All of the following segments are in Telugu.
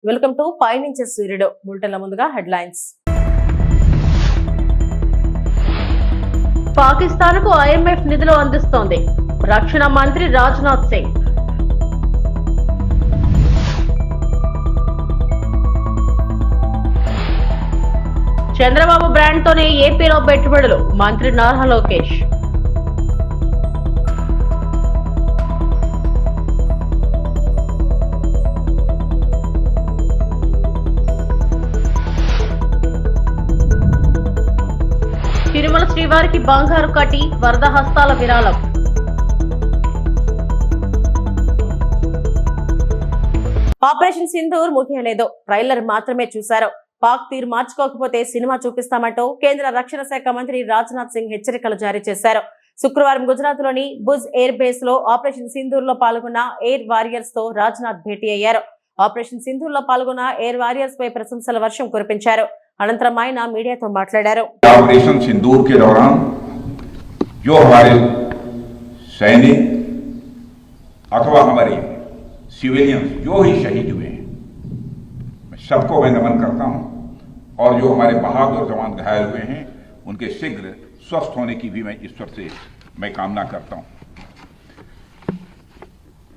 వెల్కమ్ టు పైనుంచి సూర్యుడు బులెటిన్ల ముందుగా హెడ్లైన్స్. పాకిస్తాన్ కు IMF నిధులు అందిస్తోంది రక్షణ మంత్రి రాజ్నాథ్ సింగ్. చంద్రబాబు బ్రాండ్ తోనే ఏపీలో పెట్టుబడులు మంత్రి నారా లోకేష్. తిరుమల శ్రీవారికి బంగారు కటి వరద హస్తాల విరాళం. ఆపరేషన్ సింధూర్ ముగియలేదు, ట్రైలర్ మాత్రమే చూశారు. పాక్ తీరు మార్చుకోకపోతే సినిమా చూపిస్తామంటూ కేంద్ర రక్షణ శాఖ మంత్రి రాజ్నాథ్ సింగ్ హెచ్చరికలు జారీ చేశారు. శుక్రవారం గుజరాత్ లోని భుజ్ ఎయిర్ బేస్ లో ఆపరేషన్ సింధూర్ లో పాల్గొన్న ఎయిర్ వారియర్స్ తో రాజ్నాథ్ భేటీ అయ్యారు. ఆపరేషన్ సింధూర్ లో పాల్గొన్న ఎయిర్ వారియర్స్ పై ప్రశంసల వర్షం కురిపించారు. అనంతరం ఆయన మీడియాతో మాట్లాడారు. ऑपरेशन सिंदूर के दौरान जो हमारे सैनिक अथवा हमारे सिविलियंस जो ही शहीद हुए हैं, मैं सबको मैं नमन करता हूं और जो हमारे बहादुर जवान घायल हुए हैं उनके शीघ्र स्वस्थ होने की भी मैं ईश्वर से मैं कामना करता हूं।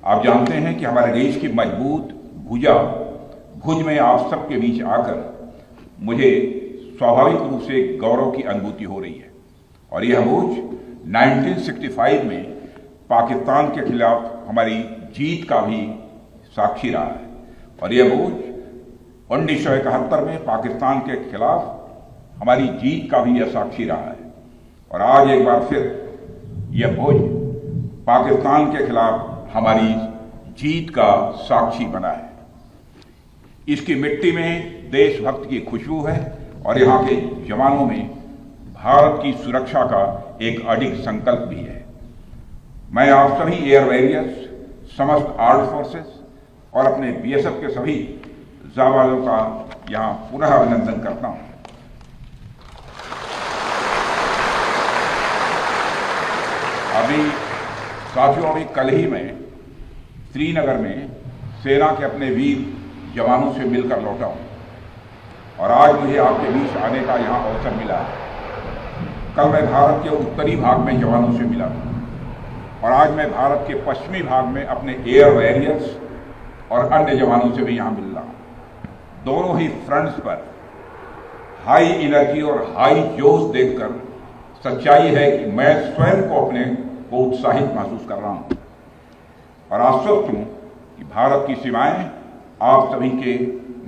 आप जानते हैं कि हमारे देश की मजबूत भुजा भुज में आप सबके बीच आकर मुझे स्वाभाविक रूप से गौरव की अनुभूति हो रही है और यह भुज 1965 में पाकिस्तान के खिलाफ हमारी जीत का भी साक्षी रहा है और यह भुज 1971 में पाकिस्तान के खिलाफ हमारी जीत का भी यह साक्षी रहा है और आज एक बार फिर यह भुज पाकिस्तान के खिलाफ हमारी जीत का साक्षी बना है। इसकी मिट्टी में देशभक्त की खुशबू है और यहाँ के जवानों में भारत की सुरक्षा का एक अडिग संकल्प भी है। मैं आप सभी एयर वॉरियर्स, समस्त आर्म्ड फोर्सेस और अपने BSF के सभी जाबाजों का यहाँ पुनः अभिनंदन करता हूँ। अभी साथियों, अभी कल ही मैं श्रीनगर में सेना के अपने वीर जवानों से मिलकर लौटा हूँ और आज मुझे आपके बीच आने का यहाँ अवसर मिला है। कल मैं भारत के उत्तरी भाग में जवानों से मिला था और आज मैं भारत के पश्चिमी भाग में अपने एयर वॉरियर्स और अन्य जवानों से भी यहाँ मिल रहा हूँ। दोनों ही फ्रंट्स पर हाई एनर्जी और हाई जोश देखकर सच्चाई है कि मैं स्वयं को अपने को उत्साहित महसूस कर रहा हूँ और आश्वस्त हूँ कि भारत की सीमाएं आप सभी के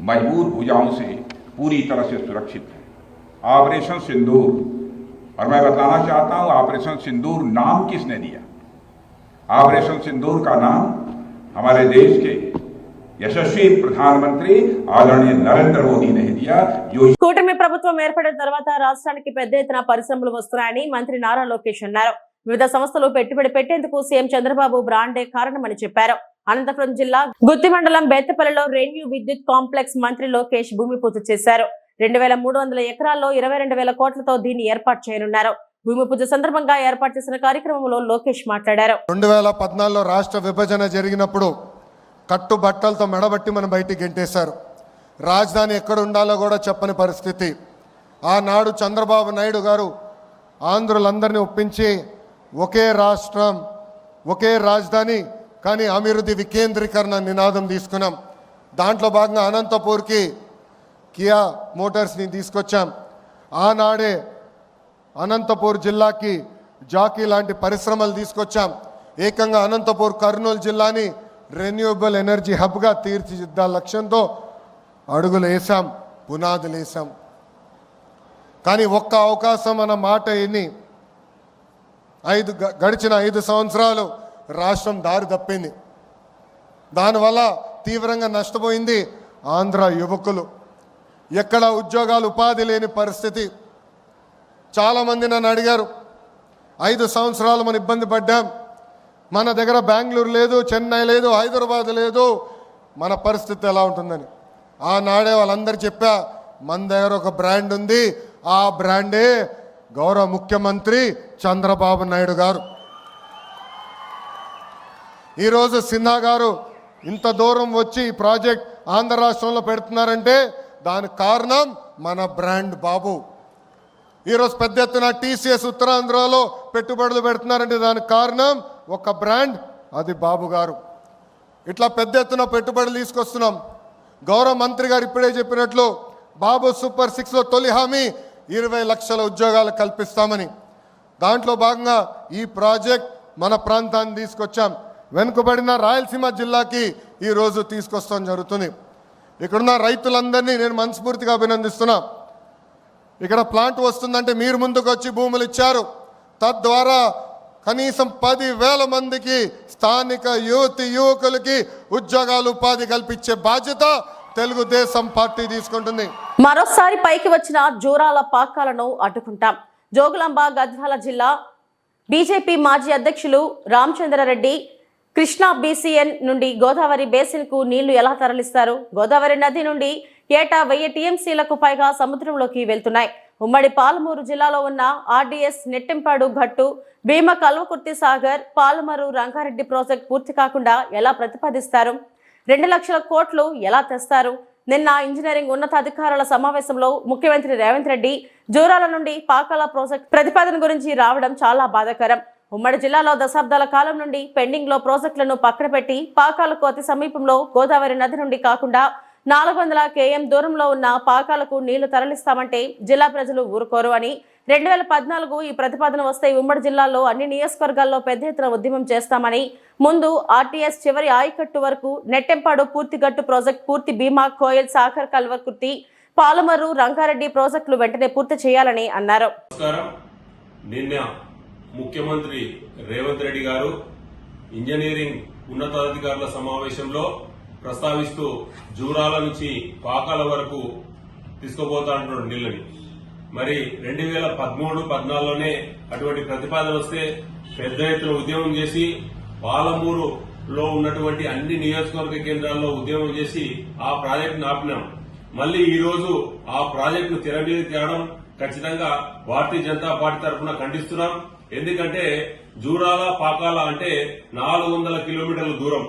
मजबूत भुजाओं से पूरी तरह से सुरक्षित है। ऑपरेशन सिंदूर, और मैं बताना चाहता हूं ऑपरेशन सिंदूर नाम किसने दिया? ऑपरेशन सिंदूर का नाम हमारे देश के यशस्वी प्रधानमंत्री आदरणीय नरेंद्र मोदी ने दिया। जो కూటమి ప్రభుత్వం ఏర్పడిన తర్వాత రాష్ట్రానికి పెద్ద ఎత్తున పరిశ్రమలు వస్తున్నాయని మంత్రి నారా లోకేష్ అన్నారు. వివిధ సంస్థలు పెట్టుబడి పెట్టేందుకు సీఎం చంద్రబాబు బ్రాండే కారణమని చెప్పారు. అనంతపురం జిల్లా గుత్తి మండలం బేత్తపల్లిలో రెన్యూ విద్యుత్ కాంప్లెక్స్ మంత్రి లోకేష్ భూమి పూజ చేశారు. 2300 ఎకరాల్లో 22,000 కోట్లతో దీన్ని ఏర్పాటు చేయనున్నారు. భూమి పూజ సందర్భంగా ఏర్పాటు చేసిన కార్యక్రమంలో లోకేష్ మాట్లాడారు. 2014లో రాష్ట్ర విభజన జరిగినప్పుడు కట్టుబట్టలతో మెడబట్టి మనం బయటికి గెంటేశారు. రాజధాని ఎక్కడ ఉండాలో కూడా చెప్పని పరిస్థితి. ఆనాడు చంద్రబాబు నాయుడు గారు ఆంధ్రులందరినీ ఒప్పించి ఒకే రాష్ట్రం ఒకే రాజధాని కానీ అభివృద్ధి వికేంద్రీకరణ నినాదం తీసుకున్నాం. దాంట్లో భాగంగా అనంతపూర్కి కియా మోటార్స్ని తీసుకొచ్చాం. ఆనాడే అనంతపూర్ జిల్లాకి జాకీ లాంటి పరిశ్రమలు తీసుకొచ్చాం. ఏకంగా అనంతపూర్ కర్నూలు జిల్లాని రెన్యూవబుల్ ఎనర్జీ హబ్గా తీర్చిదిద్దాల లక్ష్యంతో అడుగులు వేసాం, పునాదులు వేసాం. కానీ ఒక్క అవకాశం అన్న మాట ఎన్ని గడిచిన 5 సంవత్సరాలు రాష్ట్రం దారి తప్పింది. దానివల్ల తీవ్రంగా నష్టపోయింది ఆంధ్ర యువకులు. ఎక్కడ ఉద్యోగాలు ఉపాధి లేని పరిస్థితి. చాలామంది నన్ను అడిగారు, 5 సంవత్సరాలు మనం ఇబ్బంది పడ్డాం, మన దగ్గర బెంగళూరు లేదు, చెన్నై లేదు, హైదరాబాద్ లేదు, మన పరిస్థితి ఎలా ఉంటుందని. ఆనాడే వాళ్ళందరూ చెప్పా, మన దగ్గర ఒక బ్రాండ్ ఉంది, ఆ బ్రాండే గౌరవ ముఖ్యమంత్రి చంద్రబాబు నాయుడు గారు. ఈరోజు సిన్హా గారు ఇంత దూరం వచ్చి ఈ ప్రాజెక్ట్ ఆంధ్ర రాష్ట్రంలో పెడుతున్నారంటే దానికి కారణం మన బ్రాండ్ బాబు. ఈరోజు పెద్ద ఎత్తున టీసీఎస్ ఉత్తరాంధ్రలో పెట్టుబడులు పెడుతున్నారంటే దానికి కారణం ఒక బ్రాండ్, అది బాబు గారు. ఇట్లా పెద్ద ఎత్తున పెట్టుబడులు తీసుకొస్తున్నాం. గౌరవ మంత్రి గారు ఇప్పుడే చెప్పినట్లు బాబు సూపర్ 6లో తొలి హామీ 20 లక్షల ఉద్యోగాలు కల్పిస్తామని. దాంట్లో భాగంగా ఈ ప్రాజెక్ట్ మన ప్రాంతాన్ని తీసుకొచ్చాం. వెనుకబడిన రాయలసీమ జిల్లాకి ఈరోజు తీసుకొస్తాం జరుగుతుంది. ఇక్కడున్న రైతులందరినీ నేను మనస్ఫూర్తిగా అభినందిస్తున్నా. ఇక్కడ ప్లాంట్ వస్తుందంటే మీరు ముందుకు వచ్చి భూములు ఇచ్చారు. తద్వారా కనీసం 10,000 మందికి స్థానిక యువకులకి ఉద్యోగాలు ఉపాధి కల్పించే బాధ్యత తెలుగుదేశం పార్టీ తీసుకుంటుంది. మరోసారి పైకి వచ్చిన జూరాల పాకాలను అడ్డుకుంటాం. జోగులాంబ గద్వాల జిల్లా బీజేపీ మాజీ అధ్యక్షులు రామచంద్రారెడ్డి కృష్ణా బీసీఎన్ నుండి గోదావరి బేసిన్ కు నీళ్లు ఎలా తరలిస్తారు? గోదావరి నది నుండి ఏటా 1000 టీఎంసీలకు పైగా సముద్రంలోకి వెళ్తున్నాయి. ఉమ్మడి పాలమూరు జిల్లాలో ఉన్న ఆర్డీఎస్ నెట్టెంపాడు గట్టు, భీమ కల్వకుర్తి సాగర్, పాలమరు రంగారెడ్డి ప్రాజెక్ట్ పూర్తి కాకుండా ఎలా ప్రతిపాదిస్తారు? 2 లక్షల కోట్లు ఎలా తెస్తారు? నిన్న ఇంజనీరింగ్ ఉన్నతాధికారుల సమావేశంలో ముఖ్యమంత్రి రేవంత్ రెడ్డి జూరాల నుండి పాకాల ప్రాజెక్ట్ ప్రతిపాదన గురించి రావడం చాలా బాధాకరం. ఉమ్మడి జిల్లాలో దశాబ్దాల కాలం నుండి పెండింగ్ లో ప్రాజెక్టులను పక్కన పెట్టి పాకాలకు అతి సమీపంలో గోదావరి నది నుండి కాకుండా 400 km దూరంలో ఉన్న పాకాలకు నీళ్లు తరలిస్తామంటే జిల్లా ప్రజలు ఊరుకోరు అని 2014 ఈ ప్రతిపాదన వస్తే ఉమ్మడి జిల్లాలో అన్ని నియోజకవర్గాల్లో పెద్ద ఎత్తున ఉద్యమం చేస్తామని, ముందు ఆర్టీఎస్ చివరి ఆయకట్టు వరకు నెట్టెంపాడు పూర్తిగట్టు ప్రాజెక్ట్ పూర్తి, భీమా కోయల్ సాగర్ కల్వకుర్తి, పాలమరు రంగారెడ్డి ప్రాజెక్టులు వెంటనే పూర్తి చేయాలని అన్నారు. నిన్న ముఖ్యమంత్రి రేవంత్ రెడ్డి గారు ఇంజనీరింగ్ ఉన్నతాధికారుల సమావేశంలో ప్రస్తావిస్తూ జూరాల నుంచి పాకాల వరకు తీసుకుపోతా అంటున్నాడు నీళ్ళని. మరి 2013-14లోనే అటువంటి ప్రతిపాదన వస్తే పెద్ద ఎత్తున ఉద్యమం చేసి పాలమూరులో ఉన్నటువంటి అన్ని నియోజకవర్గ కేంద్రాల్లో ఉద్యమం చేసి ఆ ప్రాజెక్టును ఆపినాం. మళ్లీ ఈ రోజు ఆ ప్రాజెక్టును తెర మీద తేవడం ఖచ్చితంగా భారతీయ జనతా పార్టీ తరఫున ఖండిస్తున్నాం. ఎందుకంటే జూరాల పాకాల అంటే 400 కిలోమీటర్ల దూరం.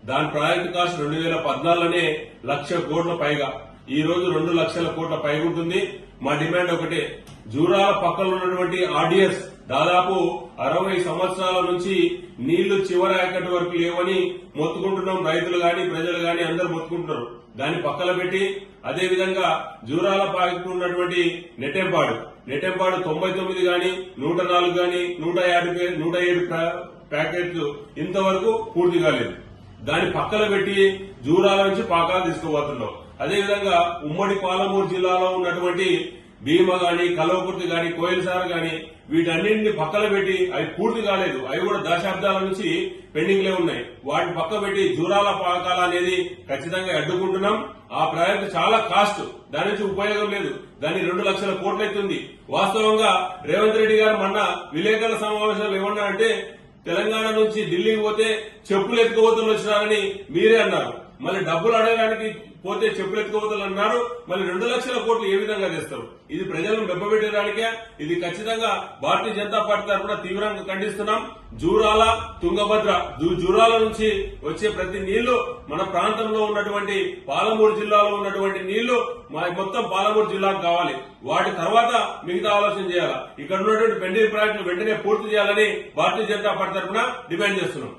దాని ప్రాజెక్టు కాస్ట్ 2014లోనే 1,00,000 కోట్ల పైగా. ఈ రోజు 2 లక్షల కోట్ల పైగా ఉంటుంది. మా డిమాండ్ ఒకటే, జూరాల పక్కన ఉన్నటువంటి ఆర్డీఎస్ దాదాపు 60 సంవత్సరాల నుంచి నీళ్లు చివరి ఆయకట్టు వరకు లేవని మొత్తుకుంటున్నాం. రైతులు గాని ప్రజలు గాని అందరూ మొత్తుకుంటున్నారు. దాన్ని పక్కన పెట్టి అదేవిధంగా జూరాల పాకి ఉన్నటువంటి నెట్టెంపాడు 99 గాని 104 గాని 107 ప్యాకెట్లు ఇంతవరకు పూర్తి కాలేదు. దాన్ని పక్కన పెట్టి జూరాల నుంచి పాకాలు తీసుకుపోతున్నాం. అదేవిధంగా ఉమ్మడి పాలమూరు జిల్లాలో ఉన్నటువంటి భీమ గాని కల్వకుర్తి గాని కోయిలసార్ గాని వీటన్నింటినీ పక్కన పెట్టి అవి పూర్తి కాలేదు. అవి కూడా దశాబ్దాల నుంచి పెండింగ్ లే ఉన్నాయి. వాటిని పక్క పెట్టి జూరాల పాకాల అనేది ఖచ్చితంగా అడ్డుకుంటున్నాం. ఆ ప్రాజెక్టు చాలా కాస్ట్, దాని నుంచి ఉపయోగం లేదు. దాన్ని 2 లక్షల కోట్లు అవుతుంది. వాస్తవంగా రేవంత్ రెడ్డి గారు మొన్న విలేకరుల సమావేశంలో ఏమన్నా అంటే తెలంగాణ నుంచి ఢిల్లీకి పోతే చెప్పులు ఎత్తుకోవతలు వచ్చినారని మీరే అన్నారు. మళ్ళీ డబ్బులు అడగడానికి పోతే చెప్పులు ఎత్తుకోవతలు అన్నారు. మళ్ళీ 2 లక్షల కోట్లు ఏ విధంగా తెస్తారు? ఇది ప్రజలను దెబ్బపెట్టడానికే. ఇది ఖచ్చితంగా భారతీయ జనతా పార్టీ తరఫున తీవ్రంగా ఖండిస్తున్నాం. జూరాల తుంగభద్ర జూరాల నుంచి వచ్చే ప్రతి నీళ్లు మన ప్రాంతంలో ఉన్నటువంటి పాలమూరు జిల్లాలో ఉన్నటువంటి నీళ్లు మొత్తం పాలమూరు జిల్లాకు కావాలి. వాటి తర్వాత మిగతా ఆలోచన చేయాలి. ఇక్కడ ఉన్నటువంటి పెండింగ్ ప్రాజెక్టులు వెంటనే పూర్తి చేయాలని భారతీయ జనతా పార్టీ తరఫున డిమాండ్ చేస్తున్నాం.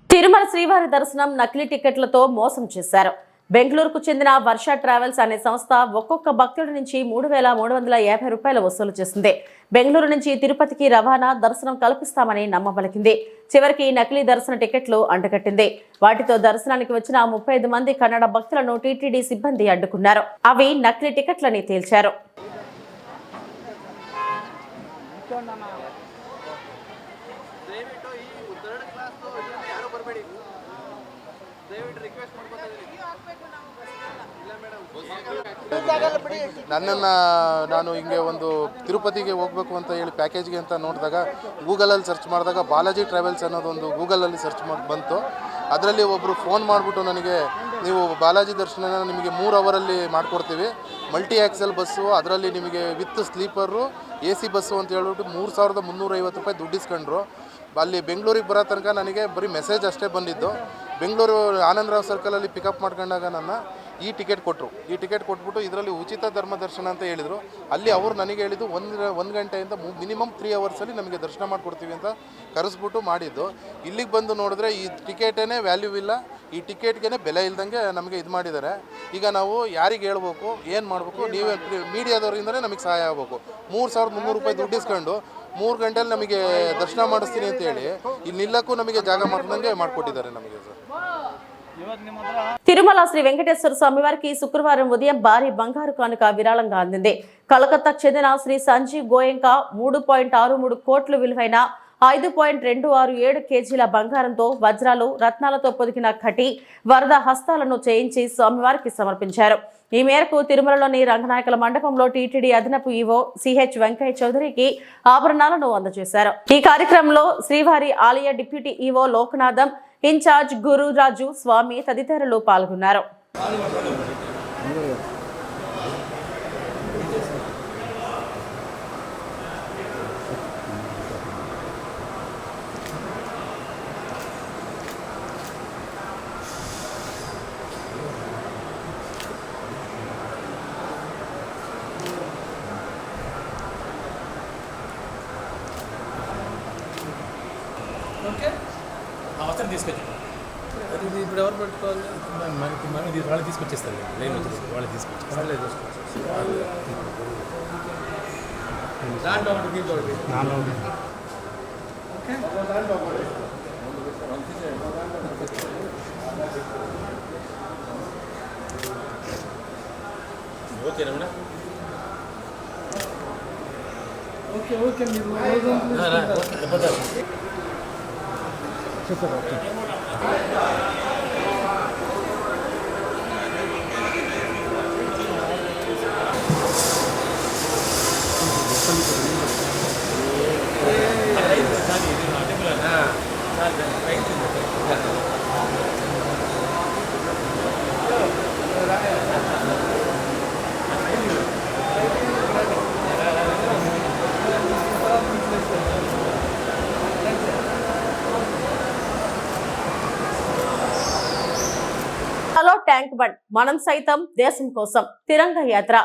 తిరుమల శ్రీవారి దర్శనం నకిలీ టికెట్లతో మోసం చేశారు. బెంగళూరుకు చెందిన వర్ష ట్రావెల్స్ అనే సంస్థ ఒక్కొక్క భక్తుడి నుంచి 3,350 రూపాయలు వసూలు చేసింది. బెంగళూరు నుంచి తిరుపతికి రవాణా, దర్శనం కల్పిస్తామని నమ్మబలికింది. చివరికి నకిలీ దర్శన టికెట్లు అంటగట్టింది. వాటితో దర్శనానికి వచ్చిన 35 మంది కన్నడ భక్తులను టీటీడీ సిబ్బంది అడ్డుకున్నారు. అవి నకిలీ టికెట్లని తేల్చారు. ನಾನು ಹಿಂಗೆ ಒಂದು ತಿರುಪತಿಗೆ ಹೋಗಬೇಕು ಅಂತ ಹೇಳಿ ಪ್ಯಾಕೇಜ್ಗೆ ಅಂತ ನೋಡಿದಾಗ ಗೂಗಲಲ್ಲಿ ಸರ್ಚ್ ಮಾಡಿದಾಗ ಬಾಲಾಜಿ ಟ್ರಾವೆಲ್ಸ್ ಅನ್ನೋದೊಂದು ಗೂಗಲಲ್ಲಿ ಸರ್ಚ್ ಮಾಡಿ ಬಂತು. ಅದರಲ್ಲಿ ಒಬ್ಬರು ಫೋನ್ ಮಾಡಿಬಿಟ್ಟು ನನಗೆ ನೀವು ಬಾಲಾಜಿ ದರ್ಶನ ನಿಮಗೆ 3 ಅವರಲ್ಲಿ ಮಾಡಿಕೊಡ್ತೀವಿ, ಮಲ್ಟಿ ಆಕ್ಸೆಲ್ ಬಸ್ಸು, ಅದರಲ್ಲಿ ನಿಮಗೆ ವಿತ್ ಸ್ಲೀಪರು AC ಬಸ್ಸು ಅಂತ ಹೇಳ್ಬಿಟ್ಟು 3,350 ರೂಪಾಯಿ ದುಡ್ಡು ಇಸ್ಕೊಂಡ್ರು. ಅಲ್ಲಿ ಬೆಂಗಳೂರಿಗೆ ಬರೋ ತನಕ ನನಗೆ ಬರೀ ಮೆಸೇಜ್ ಅಷ್ಟೇ ಬಂದಿದ್ದು. ಬೆಂಗಳೂರು ಆನಂದರಾವ್ ಸರ್ಕಲಲ್ಲಿ ಪಿಕಪ್ ಮಾಡ್ಕೊಂಡಾಗ ನನ್ನ ಈ ಟಿಕೆಟ್ ಕೊಟ್ಟರು. ಈ ಟಿಕೆಟ್ ಕೊಟ್ಬಿಟ್ಟು ಇದರಲ್ಲಿ ಉಚಿತ ಧರ್ಮ ದರ್ಶನ ಅಂತ ಹೇಳಿದರು. ಅಲ್ಲಿ ಅವರು ನನಗೆ ಹೇಳಿದ್ದು ಒಂದು ಗಂಟೆಯಿಂದ ಮಿನಿಮಮ್ 3 ಅವರ್ಸಲ್ಲಿ ನಮಗೆ ದರ್ಶನ ಮಾಡಿಕೊಡ್ತೀವಿ ಅಂತ ಕರೆಸ್ಬಿಟ್ಟು ಮಾಡಿದ್ದು. ಇಲ್ಲಿಗೆ ಬಂದು ನೋಡಿದ್ರೆ ಈ ಟಿಕೆಟೇ ವ್ಯಾಲ್ಯೂ ಇಲ್ಲ, ಈ ಟಿಕೆಟ್ಗೆ ಬೆಲೆ ಇಲ್ದಂಗೆ ನಮಗೆ ಇದು ಮಾಡಿದ್ದಾರೆ. ಈಗ ನಾವು ಯಾರಿಗೆ ಹೇಳ್ಬೇಕು, ಏನು ಮಾಡಬೇಕು, ನೀವೇ ಮೀಡಿಯಾದವರಿಂದಲೇ ನಮಗೆ ಸಹಾಯ ಆಗಬೇಕು. 3,300 ರೂಪಾಯಿ ದುಡ್ಡು ಇಸ್ಕೊಂಡು 3 ಗಂಟೆಯಲ್ಲಿ ನಮಗೆ ದರ್ಶನ ಮಾಡಿಸ್ತೀನಿ ಅಂತ ಹೇಳಿ ಇಲ್ಲಿ ನಿಲ್ಲಕ್ಕೂ ನಮಗೆ ಜಾಗ ಮಾಡ್ದಂಗೆ ಮಾಡಿಕೊಟ್ಟಿದ್ದಾರೆ ನಮಗೆ ಸರ್. తిరుమల శ్రీ వెంకటేశ్వర స్వామి వారికి శుక్రవారం ఉదయం భారీ బంగారు కానుక విరాళంగా అందింది. కలకత్తాకు చెందిన శ్రీ సంజీవ్ గోయంకా 3.63 కోట్ల విలువైన 5.267 కేజీల బంగారంతో వజ్రాలు రత్నాలతో పొదిగిన ఘటి వరద హస్తాలను చేయించి స్వామివారికి సమర్పించారు. ఈ మేరకు తిరుమలలోని రంగనాయకుల మండపంలో టీటీడీ అదనపు ఈవో సిహెచ్ వెంకయ్య చౌదరికి ఆభరణాలను అందజేశారు. ఈ కార్యక్రమంలో శ్రీవారి ఆలయ deputy EO Lokanatham, incharge Gururaju Swamy తదితరులు పాల్గొన్నారు. అవసరం తీసుకొచ్చాను. అది ఇప్పుడు ఎవరు పట్టుకోవాలి? మనకి వాళ్ళు తీసుకొచ్చేస్తారు. లైన్ వచ్చేసి వాళ్ళు తీసుకొచ్చేస్తారు. దాంట్లో ఓకేనా? ఓకే ఓకే మీరు ఓకే. హలో ట్యాంక్ బండ్, మనం సైతం దేశం కోసం తిరంగ యాత్ర.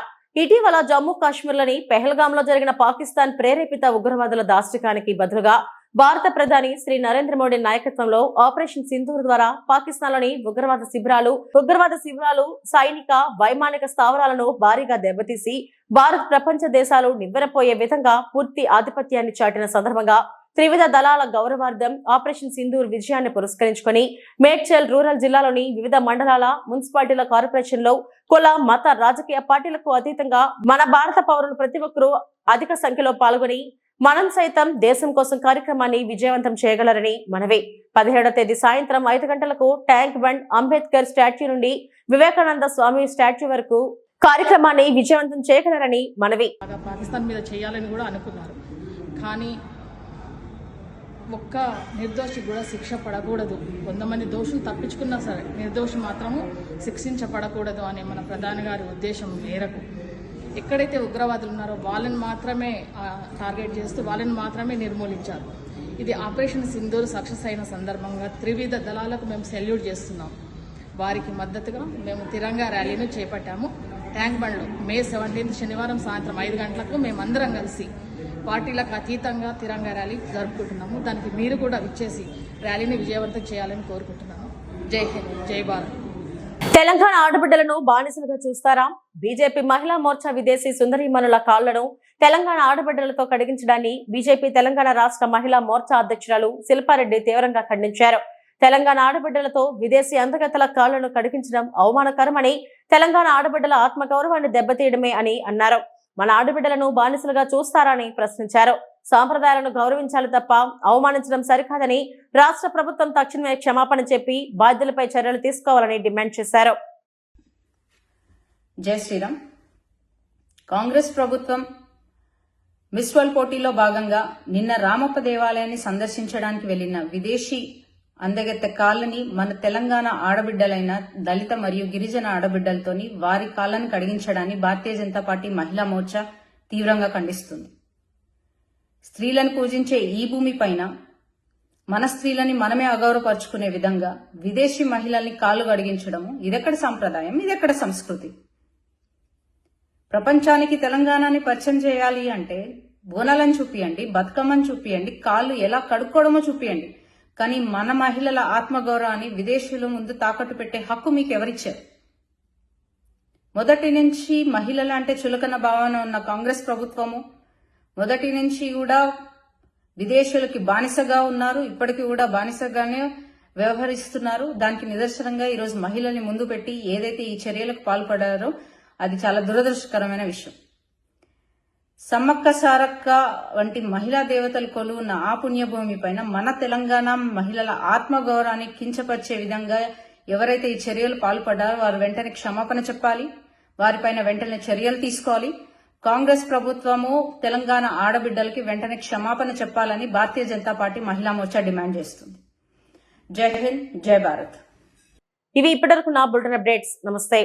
ఇటీవల జమ్మూ కాశ్మీర్లోని పెహల్గామ్ లో జరిగిన పాకిస్తాన్ ప్రేరేపిత ఉగ్రవాదుల దాష్టికానికి బదులుగా భారత ప్రధాని శ్రీ నరేంద్ర మోడీ నాయకత్వంలో ఆపరేషన్ సింధూర్ ద్వారా పాకిస్తాన్ లోని ఉగ్రవాద శిబిరాలు, సైనిక వైమానిక స్థావరాలను భారీగా దెబ్బతీసి భారత్ ప్రపంచ దేశాలు నివ్వెరపోయే విధంగా పూర్తి ఆధిపత్యాన్ని చాటిన సందర్భంగా త్రివిధ దళాల గౌరవార్థం ఆపరేషన్ సింధూర్ విజయాన్ని పురస్కరించుకొని మేడ్చల్ రూరల్ జిల్లాలోని వివిధ మండలాల మున్సిపాలిటీల కార్పొరేషన్లో కుల మత రాజకీయ పార్టీలకు అతీతంగా మన భారత పౌరులు ప్రతి ఒక్కరూ అధిక సంఖ్యలో పాల్గొని మనం సైతం దేశం కోసం కార్యక్రమాన్ని విజయవంతం చేయగలరని మనవి. 17వ తేదీ సాయంత్రం 5 గంటలకు ట్యాంక్ బండ్, అంబేద్కర్ స్టాచ్యూ నుండి వివేకానంద స్వామి స్టాచ్యూ వరకు కార్యక్రమాన్ని విజయవంతం చేయగలరని మనవి. పాకిస్తాన్ మీద చేయాలని కూడా అనుకున్నారు, కానీ ఒక్క నిర్దోషి కూడా శిక్ష పడకూడదు. కొంతమంది దోషులు తప్పించుకున్నా సరే నిర్దోషి మాత్రము శిక్షించబడకూడదు అనే మన ప్రధాని గారి ఉద్దేశం మేరకు ఎక్కడైతే ఉగ్రవాదులు ఉన్నారో వాళ్ళని మాత్రమే టార్గెట్ చేస్తూ వాళ్ళని మాత్రమే నిర్మూలించారు. ఇది ఆపరేషన్ సింధూర్ సక్సెస్ అయిన సందర్భంగా త్రివిధ దళాలకు మేము సెల్యూట్ చేస్తున్నాం. వారికి మద్దతుగా మేము తిరంగా ర్యాలీని చేపట్టాము. ట్యాంక్ బండ్లో మే 17 శనివారం సాయంత్రం 5 గంటలకు మేమందరం కలిసి పార్టీలకు అతీతంగా తిరంగా ర్యాలీ జరుపుకుంటున్నాము. దానికి మీరు కూడా విచ్చేసి ర్యాలీని విజయవంతం చేయాలని కోరుకుంటున్నాను. జై హింద్, జై భారత్. తెలంగాణ ఆడబిడ్డలను బానిసలుగా చూస్తారా? బీజేపీ మహిళా మోర్చా విదేశీ సుందరీమణుల కాళ్లను తెలంగాణ ఆడబిడ్డలతో కడిగించడాన్ని బీజేపీ తెలంగాణ రాష్ట్ర మహిళా మోర్చా అధ్యక్షురాలు శిల్పారెడ్డి తీవ్రంగా ఖండించారు. తెలంగాణ ఆడబిడ్డలతో విదేశీ అందగత్తల కాళ్లను కడిగించడం అవమానకరమని, తెలంగాణ ఆడబిడ్డల ఆత్మగౌరవాన్ని దెబ్బతీయడమే అని అన్నారు. మన ఆడబిడ్డలను బానిసలుగా చూస్తారని ప్రశ్నించారు. సాంప్రదాయాలను గౌరవించాలి తప్ప అవమానించడం సరికాదని, రాష్ట్ర ప్రభుత్వం తక్షణమే క్షమాపణ చెప్పి బాధ్యులపై చర్యలు తీసుకోవాలని డిమాండ్ చేశారు. జై శ్రీరామ్. కాంగ్రెస్ ప్రభుత్వం మిస్ వరల్డ్ పోటీలో భాగంగా నిన్న రామప్ప దేవాలయాన్ని సందర్శించడానికి వెళ్లిన విదేశీ అందగెత్త కాళ్ళని మన తెలంగాణ ఆడబిడ్డలైన దళిత మరియు గిరిజన ఆడబిడ్డలతోని వారి కాళ్ళని కడిగించడాన్ని భారతీయ జనతా పార్టీ మహిళా మోర్చా తీవ్రంగా ఖండిస్తుంది. స్త్రీలను పూజించే ఈ భూమి పైన మన స్త్రీలని మనమే అగౌరవపరుచుకునే విధంగా విదేశీ మహిళల్ని కాళ్ళు గడిగించడము ఇదెక్కడ సంప్రదాయం, ఇదెక్కడ సంస్కృతి? ప్రపంచానికి తెలంగాణని పరిచయం చేయాలి అంటే బోనాలను చూపియండి, బతుకమ్మని చూపియండి, కాళ్ళు ఎలా కడుక్కోవడమో చూపియండి. కానీ మన మహిళల ఆత్మగౌరవాన్ని విదేశీయుల ముందు తాకట్టు పెట్టే హక్కు మీకు ఎవరిచ్చారు? మొదటి నుంచి మహిళల అంటే చులకన భావన ఉన్న కాంగ్రెస్ ప్రభుత్వము మొదటి నుంచి కూడా విదేశీయులకి బానిసగా ఉన్నారు, ఇప్పటికీ కూడా బానిసగానే వ్యవహరిస్తున్నారు. దానికి నిదర్శనంగా ఈరోజు మహిళల్ని ముందు పెట్టి ఏదైతే ఈ చర్యలకు పాల్పడారో అది చాలా దురదృష్టకరమైన విషయం. సమ్మక్క సారక్క వంటి మహిళా దేవతలు కొలువున్న ఆ పుణ్యభూమి పైన మన తెలంగాణ మహిళల ఆత్మగౌరవాన్ని కించపరిచే విధంగా ఎవరైతే ఈ చర్యలు పాల్పడ్డారో వారు వెంటనే క్షమాపణ చెప్పాలి, వారిపైన వెంటనే చర్యలు తీసుకోవాలి. కాంగ్రెస్ ప్రభుత్వము తెలంగాణ ఆడబిడ్డలకి వెంటనే క్షమాపణ చెప్పాలని భారతీయ జనతా పార్టీ మహిళా మోర్చా డిమాండ్ చేస్తుంది. జై హింద్, జై భారత్. ఇవి ఇప్పటివరకు నా బులెటిన్ అప్డేట్స్. నమస్తే.